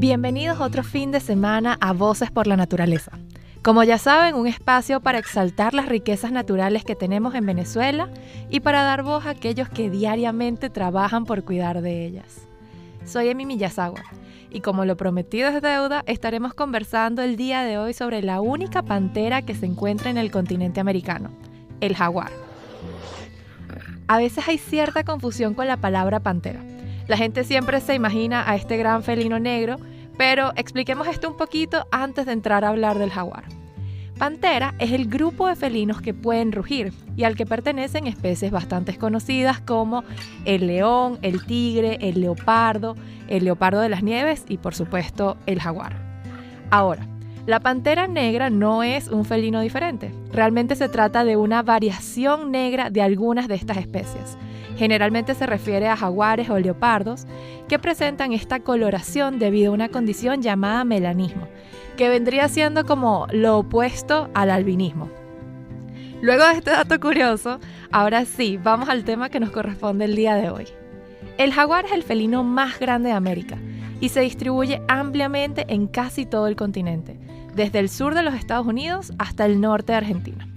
Bienvenidos otro fin de semana a Voces por la Naturaleza. Como ya saben, un espacio para exaltar las riquezas naturales que tenemos en Venezuela y para dar voz a aquellos que diariamente trabajan por cuidar de ellas. Soy Emi Miyazawa y como lo prometido es deuda, estaremos conversando el día de hoy sobre la única pantera que se encuentra en el continente americano, el jaguar. A veces hay cierta confusión con la palabra pantera. La gente siempre se imagina a este gran felino negro, pero expliquemos esto un poquito antes de entrar a hablar del jaguar. Pantera es el grupo de felinos que pueden rugir y al que pertenecen especies bastante conocidas como el león, el tigre, el leopardo de las nieves y por supuesto el jaguar. Ahora, la pantera negra no es un felino diferente. Realmente se trata de una variación negra de algunas de estas especies. Generalmente se refiere a jaguares o leopardos que presentan esta coloración debido a una condición llamada melanismo, que vendría siendo como lo opuesto al albinismo. Luego de este dato curioso, ahora sí, vamos al tema que nos corresponde el día de hoy. El jaguar es el felino más grande de América y se distribuye ampliamente en casi todo el continente, desde el sur de los Estados Unidos hasta el norte de Argentina.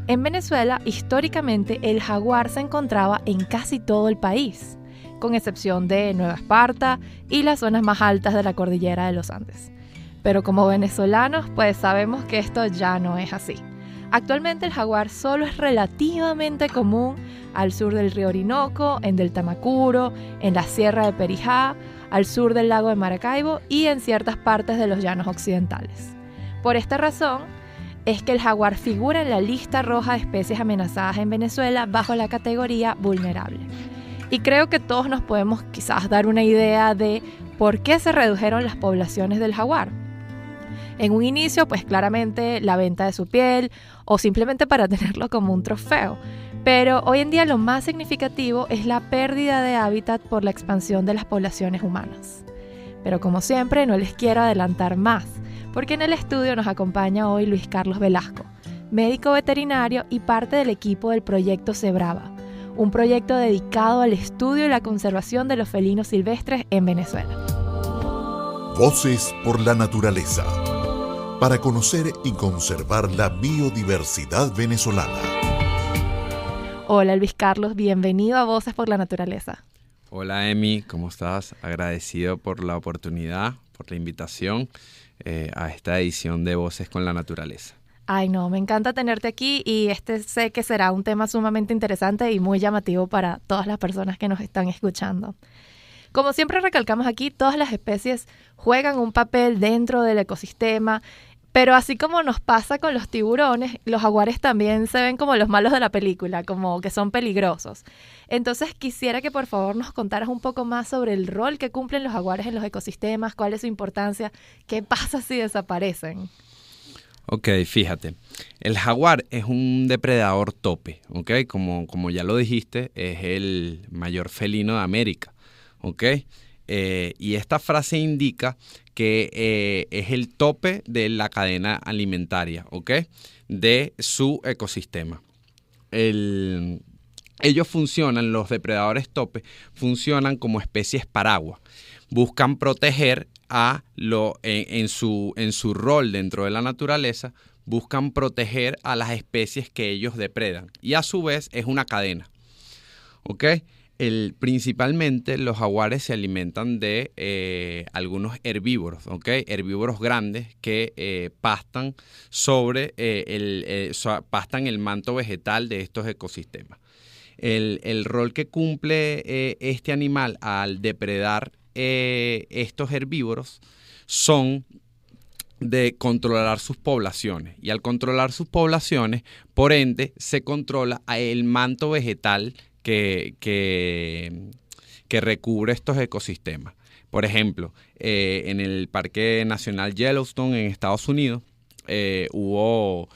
En Venezuela, históricamente, el jaguar se encontraba en casi todo el país, con excepción de Nueva Esparta y las zonas más altas de la cordillera de los Andes. Pero como venezolanos, pues sabemos que esto ya no es así. Actualmente el jaguar solo es relativamente común al sur del río Orinoco, en del Tamacuro, en la Sierra de Perijá, al sur del lago de Maracaibo y en ciertas partes de los llanos occidentales. Por esta razón, es que el jaguar figura en la lista roja de especies amenazadas en Venezuela bajo la categoría vulnerable. Y creo que todos nos podemos quizás dar una idea de por qué se redujeron las poblaciones del jaguar. En un inicio, pues claramente la venta de su piel o simplemente para tenerlo como un trofeo. Pero hoy en día lo más significativo es la pérdida de hábitat por la expansión de las poblaciones humanas. Pero como siempre, no les quiero adelantar más, porque en el estudio nos acompaña hoy Luis Carlos Velasco, médico veterinario y parte del equipo del proyecto Zebrava, un proyecto dedicado al estudio y la conservación de los felinos silvestres en Venezuela. Voces por la Naturaleza, para conocer y conservar la biodiversidad venezolana. Hola Luis Carlos, bienvenido a Voces por la Naturaleza. Hola Emi, ¿cómo estás? Agradecido por la oportunidad, por la invitación a esta edición de Voces con la Naturaleza. Ay no, me encanta tenerte aquí y sé que será un tema sumamente interesante y muy llamativo para todas las personas que nos están escuchando. Como siempre recalcamos aquí, todas las especies juegan un papel dentro del ecosistema, pero así como nos pasa con los tiburones, los jaguares también se ven como los malos de la película, como que son peligrosos. Entonces quisiera que por favor nos contaras un poco más sobre el rol que cumplen los jaguares en los ecosistemas, cuál es su importancia, qué pasa si desaparecen. Ok, fíjate, el jaguar es un depredador tope, ¿ok? Como ya lo dijiste, es el mayor felino de América, ¿ok? Y esta frase indica que es el tope de la cadena alimentaria, ¿ok? De su ecosistema. Ellos funcionan, los depredadores tope, funcionan como especies paraguas. Buscan proteger en su rol dentro de la naturaleza, buscan proteger a las especies que ellos depredan. Y a su vez es una cadena, ¿ok? Principalmente los jaguares se alimentan de algunos herbívoros, ¿ok? Herbívoros grandes que pastan pastan el manto vegetal de estos ecosistemas. El rol que cumple este animal al depredar estos herbívoros son de controlar sus poblaciones. Y al controlar sus poblaciones, por ende, se controla el manto vegetal que recubre estos ecosistemas. Por ejemplo, en el Parque Nacional Yellowstone en Estados Unidos hubo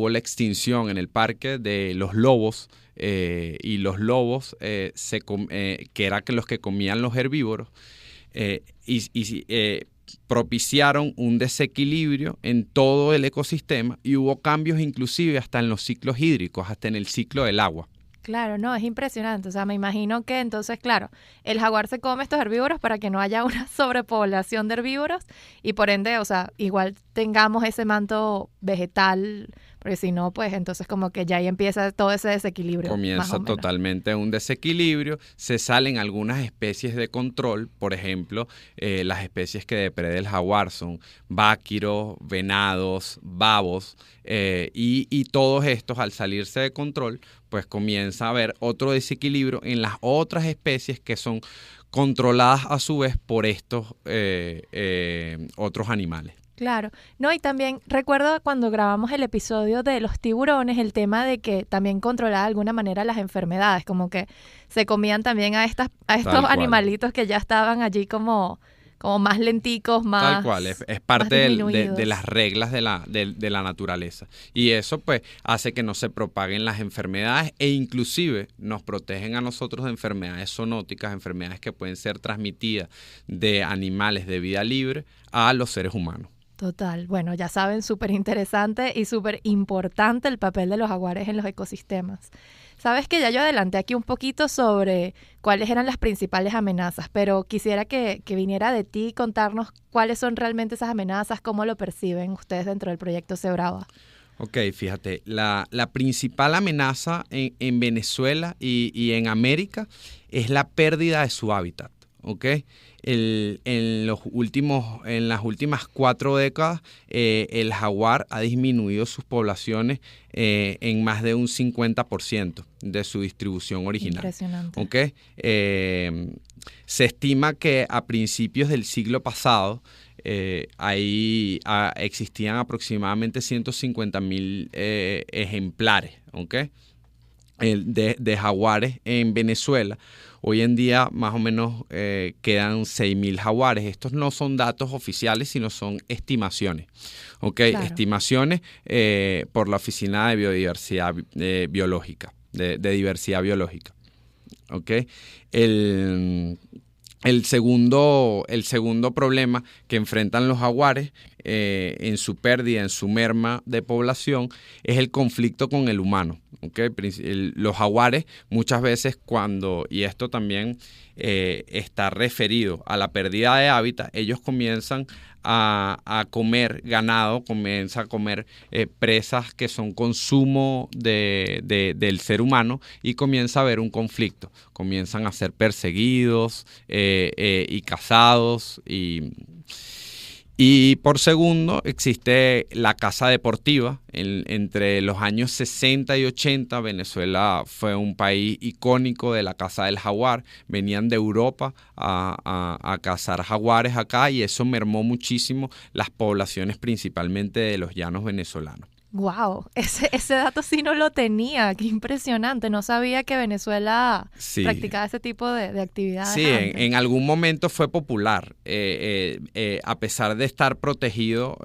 la extinción en el parque de los lobos y los lobos que eran los que comían los herbívoros propiciaron un desequilibrio en todo el ecosistema y hubo cambios inclusive hasta en los ciclos hídricos, hasta en el ciclo del agua. Claro, no, es impresionante. O sea, me imagino que entonces, claro, el jaguar se come estos herbívoros para que no haya una sobrepoblación de herbívoros y por ende, o sea, igual tengamos ese manto vegetal, porque si no, pues entonces como que ya ahí empieza todo ese desequilibrio. Comienza totalmente un desequilibrio, se salen algunas especies de control, por ejemplo, las especies que depreda el jaguar son váquiros, venados, babos, y todos estos al salirse de control, pues comienza a haber otro desequilibrio en las otras especies que son controladas a su vez por estos otros animales. Claro, no, y también recuerdo cuando grabamos el episodio de los tiburones, el tema de que también controlaba de alguna manera las enfermedades, como que se comían también a estos animalitos que ya estaban allí como más lenticos, más tal cual, es parte de las reglas de la naturaleza. Y eso pues hace que no se propaguen las enfermedades e inclusive nos protegen a nosotros de enfermedades zoonóticas, enfermedades que pueden ser transmitidas de animales de vida libre a los seres humanos. Total. Bueno, ya saben, súper interesante y súper importante el papel de los jaguares en los ecosistemas. Sabes que ya yo adelanté aquí un poquito sobre cuáles eran las principales amenazas, pero quisiera que viniera de ti y contarnos cuáles son realmente esas amenazas, cómo lo perciben ustedes dentro del proyecto Zebrava. Ok, fíjate, la principal amenaza en Venezuela y en América es la pérdida de su hábitat. ¿Okay? En las últimas 4 décadas, el jaguar ha disminuido sus poblaciones en más de un 50% de su distribución original. Impresionante. ¿Okay? Se estima que a principios del siglo pasado existían aproximadamente 150,000 ejemplares, ¿okay? De jaguares en Venezuela. Hoy en día más o menos quedan 6,000 jaguares. Estos no son datos oficiales, sino son estimaciones. ¿Okay? Claro. Estimaciones por la Oficina de Biodiversidad Biológica, de diversidad biológica. ¿Okay? El segundo problema que enfrentan los jaguares en su pérdida, en su merma de población, es el conflicto con el humano. ¿Okay? Los jaguares muchas veces y esto también está referido a la pérdida de hábitat, ellos comienzan a comer ganado, comienzan a comer presas que son consumo del ser humano y comienza a haber un conflicto. Comienzan a ser perseguidos y cazados y por segundo existe la caza deportiva. Entre los años 60 y 80 Venezuela fue un país icónico de la caza del jaguar. Venían de Europa a cazar jaguares acá y eso mermó muchísimo las poblaciones principalmente de los llanos venezolanos. Wow, ese dato sí no lo tenía, qué impresionante, no sabía que Venezuela practicaba ese tipo de actividades. Sí, en algún momento fue popular, a pesar de estar protegido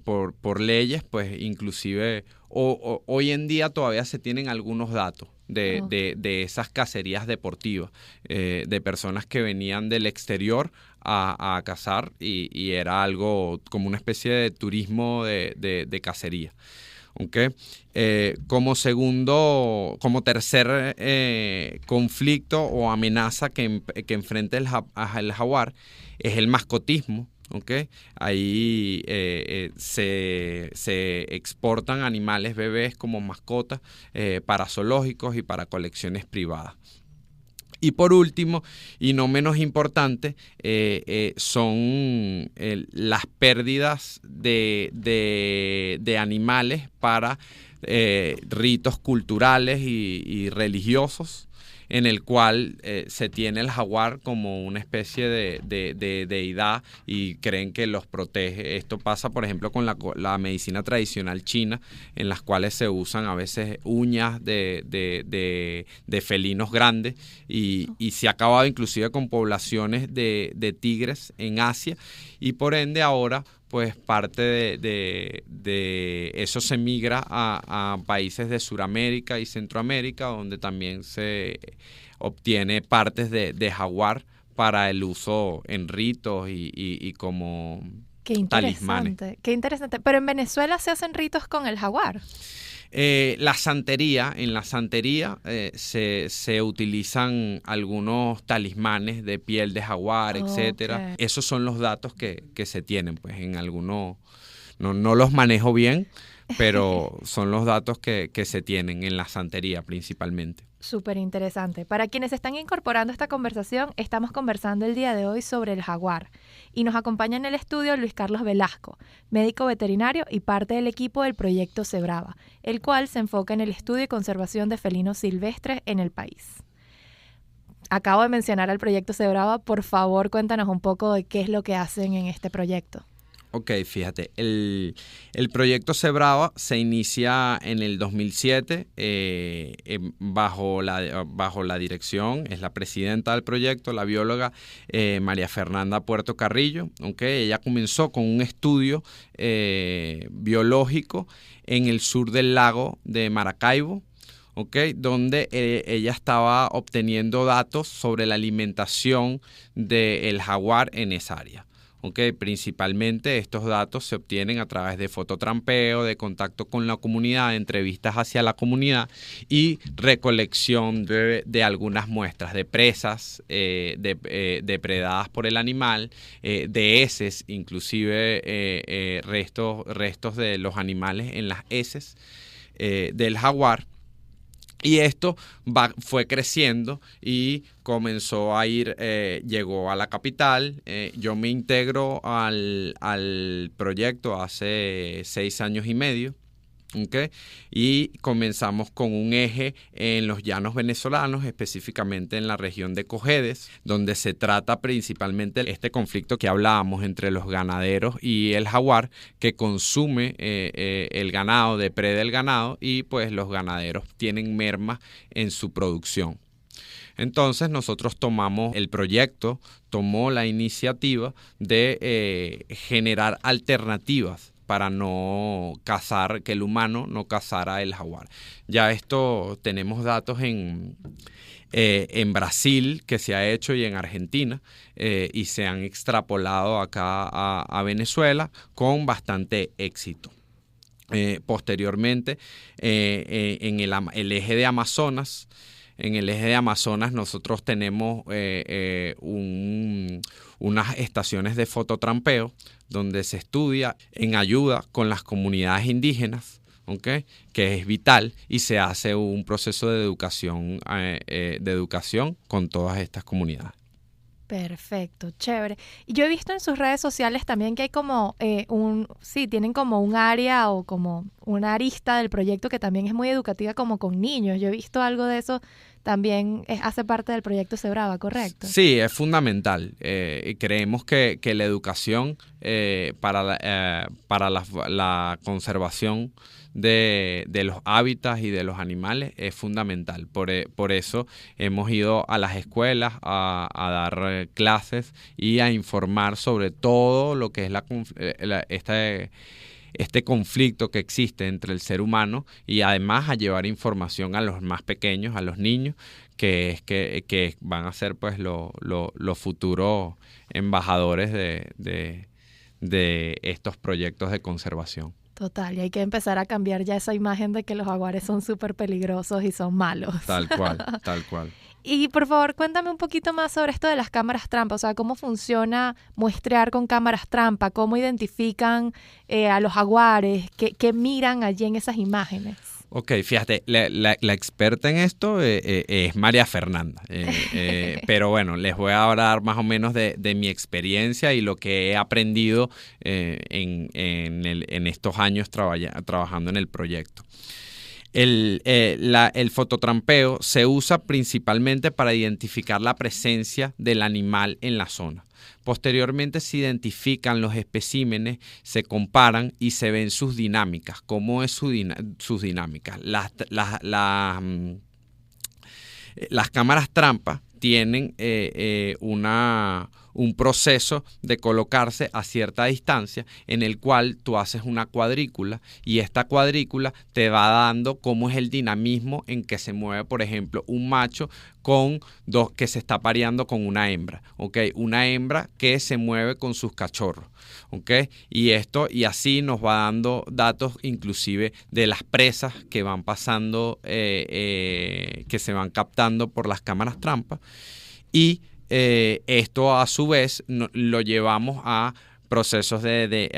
por leyes, pues inclusive hoy en día todavía se tienen algunos datos de esas cacerías deportivas, de personas que venían del exterior a cazar y era algo como una especie de turismo de cacería. ¿Okay? Como tercer conflicto o amenaza que enfrenta el jaguar es el mascotismo. ¿Okay? Ahí se exportan animales bebés como mascotas para zoológicos y para colecciones privadas. Y por último, y no menos importante, son las pérdidas de animales para ritos culturales y religiosos, en el cual se tiene el jaguar como una especie de deidad y creen que los protege. Esto pasa, por ejemplo, con la medicina tradicional china, en las cuales se usan a veces uñas de felinos grandes y se ha acabado inclusive con poblaciones de tigres en Asia y por ende ahora pues parte de eso se migra a países de Sudamérica y Centroamérica, donde también se obtiene partes de jaguar para el uso en ritos y como talismanes. Qué interesante. Pero en Venezuela se hacen ritos con el jaguar. La santería, en la santería se utilizan algunos talismanes de piel de jaguar, etcétera. Esos son los datos que se tienen, pues en algunos, no los manejo bien, pero son los datos que se tienen en la santería principalmente. Súper interesante. Para quienes están incorporando esta conversación, estamos conversando el día de hoy sobre el jaguar. Y nos acompaña en el estudio Luis Carlos Velasco, médico veterinario y parte del equipo del proyecto Zebrava, el cual se enfoca en el estudio y conservación de felinos silvestres en el país. Acabo de mencionar al proyecto Zebrava. Por favor, cuéntanos un poco de qué es lo que hacen en este proyecto. Ok, fíjate, el proyecto Zebrava se inicia en el 2007 bajo la dirección, es la presidenta del proyecto, la bióloga María Fernanda Puerto Carrillo. Okay, ella comenzó con un estudio biológico en el sur del lago de Maracaibo, donde ella estaba obteniendo datos sobre la alimentación del jaguar en esa área. Principalmente estos datos se obtienen a través de fototrampeo, de contacto con la comunidad, de entrevistas hacia la comunidad y recolección de algunas muestras de presas depredadas por el animal, de heces, inclusive restos de los animales en las heces del jaguar. Y esto fue creciendo y comenzó a llegó a la capital. Yo me integro al proyecto hace 6 años y medio. Y comenzamos con un eje en los llanos venezolanos, específicamente en la región de Cojedes, donde se trata principalmente este conflicto que hablábamos entre los ganaderos y el jaguar, que consume el ganado, depreda el ganado, y pues los ganaderos tienen merma en su producción. Entonces nosotros tomó la iniciativa de generar alternativas para no cazar, que el humano no cazara el jaguar. Ya esto tenemos datos en Brasil que se ha hecho y en Argentina y se han extrapolado acá a Venezuela con bastante éxito. Posteriormente, en el eje de Amazonas, nosotros tenemos unas estaciones de fototrampeo donde se estudia en ayuda con las comunidades indígenas, que es vital, y se hace un proceso de educación con todas estas comunidades. Perfecto, chévere. Y yo he visto en sus redes sociales también que hay como tienen como un área o como una arista del proyecto que también es muy educativa como con niños. Yo he visto algo de eso, también hace parte del proyecto Zebrava, ¿correcto? Sí, es fundamental. Creemos que la educación para la conservación de los hábitats y de los animales es fundamental. Por eso hemos ido a las escuelas a dar clases y a informar sobre todo lo que es este conflicto que existe entre el ser humano, y además a llevar información a los más pequeños, a los niños, que van a ser pues los futuros embajadores de estos proyectos de conservación. Total, y hay que empezar a cambiar ya esa imagen de que los jaguares son súper peligrosos y son malos. Tal cual, tal cual. Y por favor, cuéntame un poquito más sobre esto de las cámaras trampa, o sea, cómo funciona muestrear con cámaras trampa, cómo identifican a los jaguares, qué miran allí en esas imágenes. Ok, fíjate, la experta en esto es María Fernanda, pero bueno, les voy a hablar más o menos de mi experiencia y lo que he aprendido en estos años trabajando en el proyecto. El fototrampeo se usa principalmente para identificar la presencia del animal en la zona. Posteriormente se identifican los especímenes, se comparan y se ven sus dinámicas. ¿Cómo es sus dinámicas? Las cámaras trampa tienen un proceso de colocarse a cierta distancia en el cual tú haces una cuadrícula y esta cuadrícula te va dando cómo es el dinamismo en que se mueve, por ejemplo, un macho que se está pareando con una hembra, ¿ok? Una hembra que se mueve con sus cachorros, ¿ok? Y así nos va dando datos inclusive de las presas que van pasando, que se van captando por las cámaras trampa, y esto a su vez lo llevamos a procesos de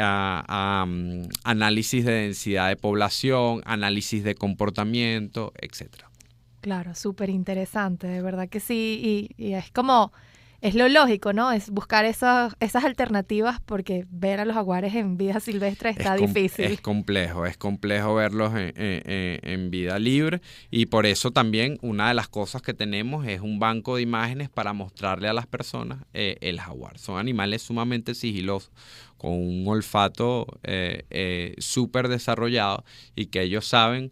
análisis de densidad de población, análisis de comportamiento, etcétera. Claro, súper interesante, de verdad que sí, y es como, es lo lógico, ¿no? Es buscar esas alternativas porque ver a los jaguares en vida silvestre está difícil. Es complejo verlos en vida libre, y por eso también una de las cosas que tenemos es un banco de imágenes para mostrarle a las personas el jaguar. Son animales sumamente sigilosos, con un olfato súper desarrollado, y que ellos saben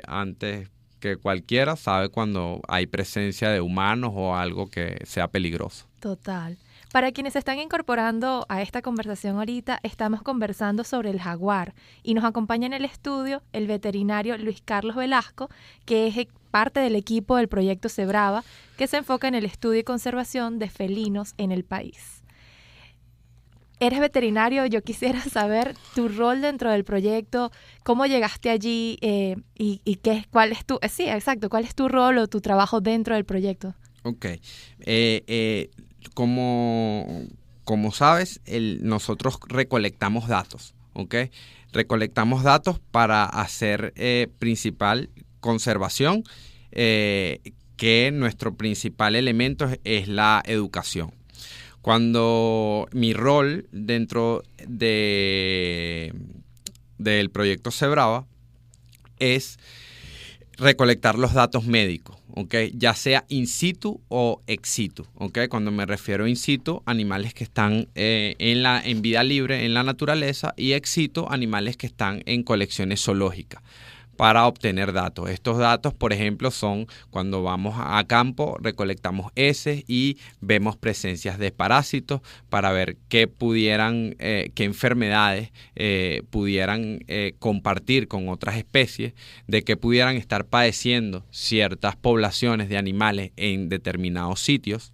antes que cualquiera, sabe cuando hay presencia de humanos o algo que sea peligroso. Total. Para quienes se están incorporando a esta conversación ahorita, estamos conversando sobre el jaguar y nos acompaña en el estudio el veterinario Luis Carlos Velasco, que es parte del equipo del proyecto Cebrava, que se enfoca en el estudio y conservación de felinos en el país. Eres veterinario, yo quisiera saber tu rol dentro del proyecto, cómo llegaste allí y cuál es tu rol o tu trabajo dentro del proyecto. Ok. Como sabes, nosotros recolectamos datos, ¿ok? Recolectamos datos para hacer principal conservación, que nuestro principal elemento es la educación. Cuando mi rol dentro del proyecto Cebrava es recolectar los datos médicos, ¿okay? Ya sea in situ o ex situ, ¿okay? Cuando me refiero a in situ, animales que están en vida libre en la naturaleza, y ex situ, animales que están en colecciones zoológicas, para obtener datos. Estos datos, por ejemplo, son cuando vamos a campo, recolectamos heces y vemos presencias de parásitos para ver qué enfermedades pudieran compartir con otras especies, de qué pudieran estar padeciendo ciertas poblaciones de animales en determinados sitios.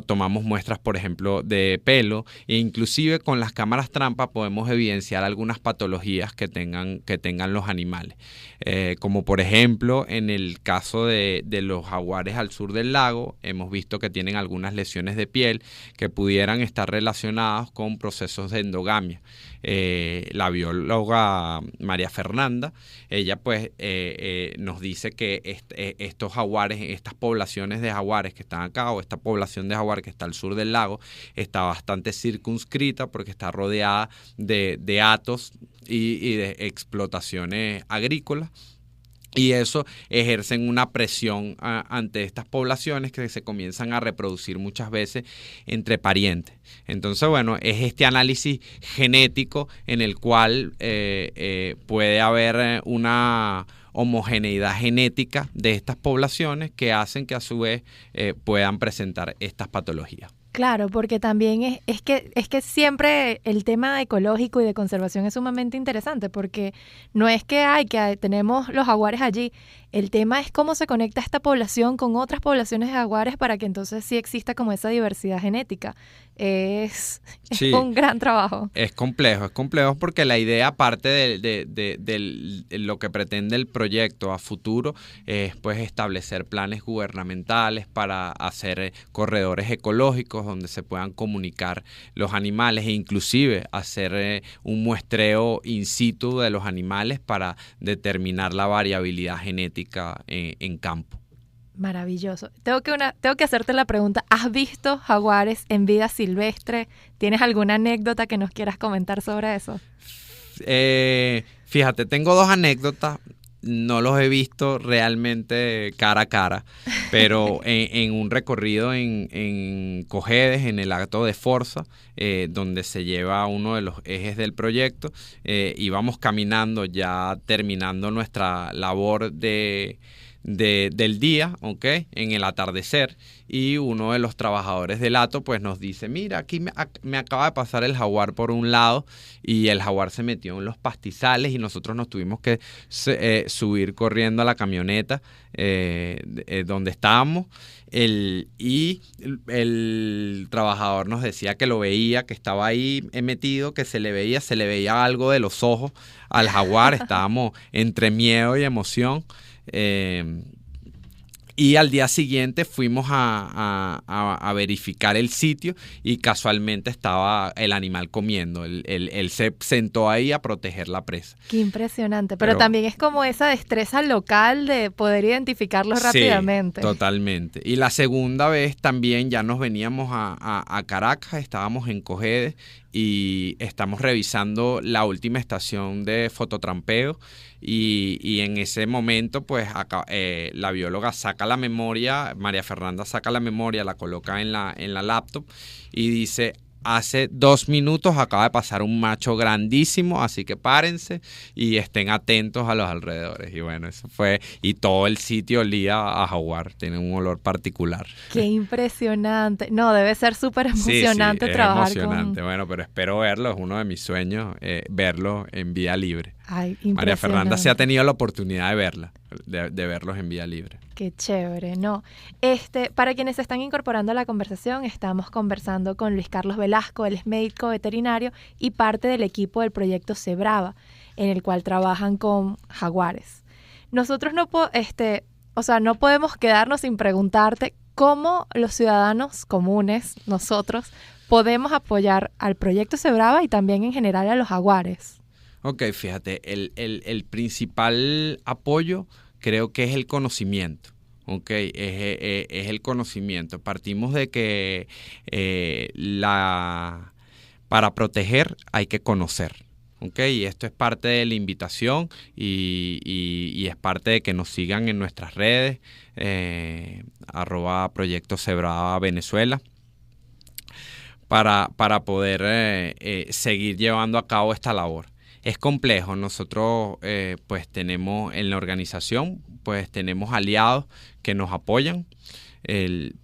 Tomamos muestras, por ejemplo, de pelo, e inclusive con las cámaras trampa podemos evidenciar algunas patologías que tengan los animales, como por ejemplo en el caso de los jaguares al sur del lago. Hemos visto que tienen algunas lesiones de piel que pudieran estar relacionadas con procesos de endogamia. La bióloga María Fernanda, ella pues nos dice que estos jaguares, estas poblaciones de jaguares que están acá, o esta población de jaguar que está al sur del lago, está bastante circunscrita porque está rodeada de hatos y de explotaciones agrícolas. Y eso ejercen una presión ante estas poblaciones que se comienzan a reproducir muchas veces entre parientes. Entonces, bueno, es este análisis genético en el cual puede haber una homogeneidad genética de estas poblaciones que hacen que a su vez puedan presentar estas patologías. Claro, porque también es que siempre el tema ecológico y de conservación es sumamente interesante, porque no es que tenemos los jaguares allí. El tema es cómo se conecta esta población con otras poblaciones de jaguares para que entonces sí exista como esa diversidad genética. Es un gran trabajo. Es complejo porque la idea, parte de lo que pretende el proyecto a futuro, es pues establecer planes gubernamentales para hacer corredores ecológicos donde se puedan comunicar los animales, e inclusive hacer un muestreo in situ de los animales para determinar la variabilidad genética en campo. Maravilloso. Tengo que hacerte la pregunta, ¿has visto jaguares en vida silvestre? ¿Tienes alguna anécdota que nos quieras comentar sobre eso? Fíjate, tengo 2 anécdotas. No los he visto realmente cara a cara, pero en un recorrido en Cojedes, en el Hato de Forza, donde se lleva uno de los ejes del proyecto, íbamos caminando ya terminando nuestra labor de del día, ¿ok? En el atardecer, y uno de los trabajadores del hato pues nos dice, mira, aquí me acaba de pasar el jaguar por un lado, y el jaguar se metió en los pastizales y nosotros nos tuvimos que subir corriendo a la camioneta donde estábamos. El trabajador nos decía que lo veía, que estaba ahí metido, que se le veía algo de los ojos al jaguar. Estábamos entre miedo y emoción. Y al día siguiente fuimos a verificar el sitio y casualmente estaba el animal comiendo. Él se sentó ahí a proteger la presa. Qué impresionante. Pero también es como esa destreza local de poder identificarlos rápidamente. Sí, totalmente. Y la segunda vez también ya nos veníamos a Caracas, estábamos en Cojedes y estamos revisando la última estación de fototrampeo. Y en ese momento, pues la bióloga saca la memoria, María Fernanda saca la memoria, la coloca en la laptop y dice, hace 2 minutos acaba de pasar un macho grandísimo, así que párense y estén atentos a los alrededores. Y bueno, eso fue, y todo el sitio olía a jaguar, tiene un olor particular. ¡Qué impresionante! No, debe ser súper emocionante trabajar emocionante. Bueno, pero espero verlo, es uno de mis sueños, verlo en vía libre. Ay, María Fernanda sí ha tenido la oportunidad de verla, de verlos en vía libre. Qué chévere, ¿no? Para quienes se están incorporando a la conversación, estamos conversando con Luis Carlos Velasco, él es médico veterinario y parte del equipo del proyecto Zebrava, en el cual trabajan con jaguares. Nosotros no podemos quedarnos sin preguntarte cómo los ciudadanos comunes, nosotros, podemos apoyar al proyecto Zebrava y también en general a los jaguares. Ok, fíjate, el principal apoyo creo que es el conocimiento. Ok, es el conocimiento. Partimos de que para proteger hay que conocer. Ok, y esto es parte de la invitación y es parte de que nos sigan en nuestras redes, @Proyecto Zebrava Venezuela, para poder seguir llevando a cabo esta labor. Es complejo. Nosotros pues tenemos en la organización, pues tenemos aliados que nos apoyan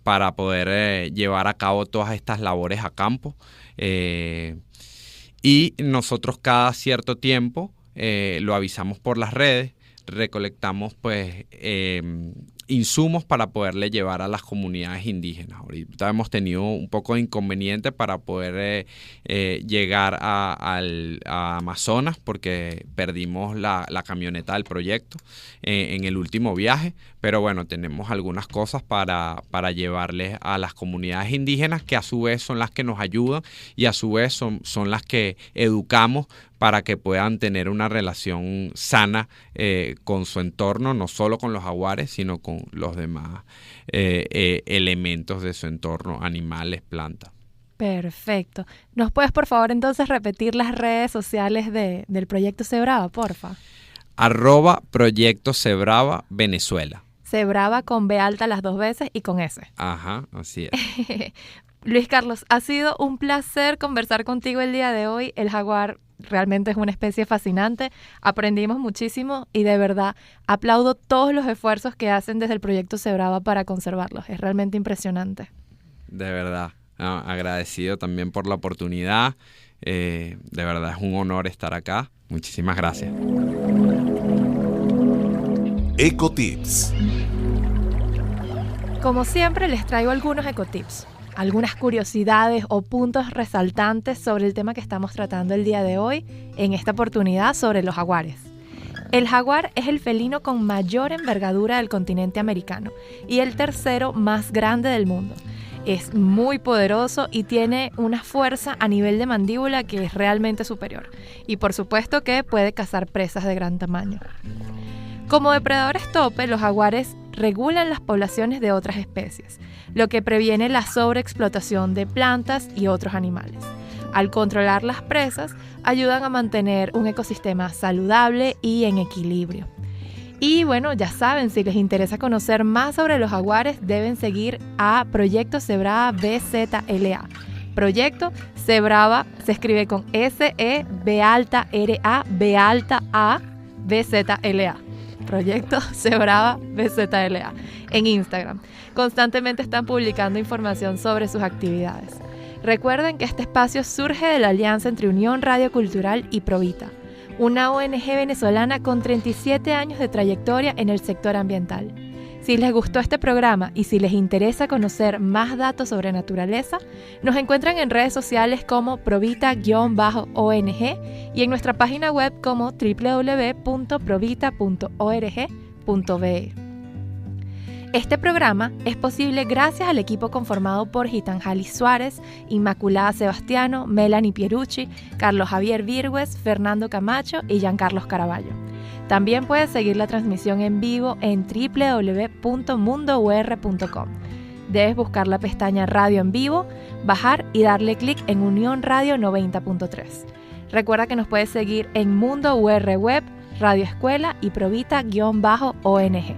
para poder llevar a cabo todas estas labores a campo. Y nosotros cada cierto tiempo lo avisamos por las redes, recolectamos pues insumos para poderle llevar a las comunidades indígenas. Ahorita hemos tenido un poco de inconveniente para poder llegar a Amazonas porque perdimos la camioneta del proyecto en el último viaje, pero bueno, tenemos algunas cosas para llevarles a las comunidades indígenas que a su vez son las que nos ayudan y a su vez son las que educamos para que puedan tener una relación sana con su entorno, no solo con los jaguares, sino con los demás elementos de su entorno, animales, plantas. Perfecto. ¿Nos puedes, por favor, entonces repetir las redes sociales del Proyecto Zebrava, porfa? @Proyecto Zebrava Venezuela. Zebrava con B alta las 2 veces y con S. Ajá, así es. Luis Carlos, ha sido un placer conversar contigo el día de hoy. El jaguar realmente es una especie fascinante. Aprendimos muchísimo y de verdad aplaudo todos los esfuerzos que hacen desde el Proyecto Zebrava para conservarlos. Es realmente impresionante. De verdad. Agradecido también por la oportunidad. De verdad es un honor estar acá. Muchísimas gracias. Ecotips. Como siempre, les traigo algunos ecotips, algunas curiosidades o puntos resaltantes sobre el tema que estamos tratando el día de hoy, en esta oportunidad sobre los jaguares. El jaguar es el felino con mayor envergadura del continente americano y el tercero más grande del mundo. Es muy poderoso y tiene una fuerza a nivel de mandíbula que es realmente superior. Y por supuesto que puede cazar presas de gran tamaño. Como depredadores tope, los jaguares regulan las poblaciones de otras especies, lo que previene la sobreexplotación de plantas y otros animales. Al controlar las presas, ayudan a mantener un ecosistema saludable y en equilibrio. Y bueno, ya saben, si les interesa conocer más sobre los jaguares, deben seguir a Proyecto Zebrava BZLA. Proyecto Zebrava se escribe con SEBRABZLA. Proyecto Sebrava BZLA, en Instagram. Constantemente están publicando información sobre sus actividades. Recuerden que este espacio surge de la alianza entre Unión Radio Cultural y Provita, una ONG venezolana con 37 años de trayectoria en el sector ambiental. Si les gustó este programa y si les interesa conocer más datos sobre naturaleza, nos encuentran en redes sociales como Provita_ONG y en nuestra página web como www.provita.org.be. Este programa es posible gracias al equipo conformado por Gitanjali Suárez, Inmaculada Sebastiano, Melanie Pierucci, Carlos Javier Virgües, Fernando Camacho y Giancarlos Caraballo. También puedes seguir la transmisión en vivo en www.mundour.com. Debes buscar la pestaña Radio en Vivo, bajar y darle clic en Unión Radio 90.3. Recuerda que nos puedes seguir en Mundo UR Web, Radio Escuela y Provita_ONG.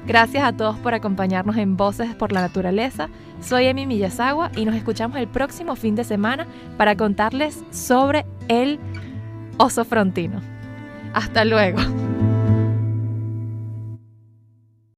Gracias a todos por acompañarnos en Voces por la Naturaleza. Soy Emi Miyazawa y nos escuchamos el próximo fin de semana para contarles sobre el oso frontino. Hasta luego.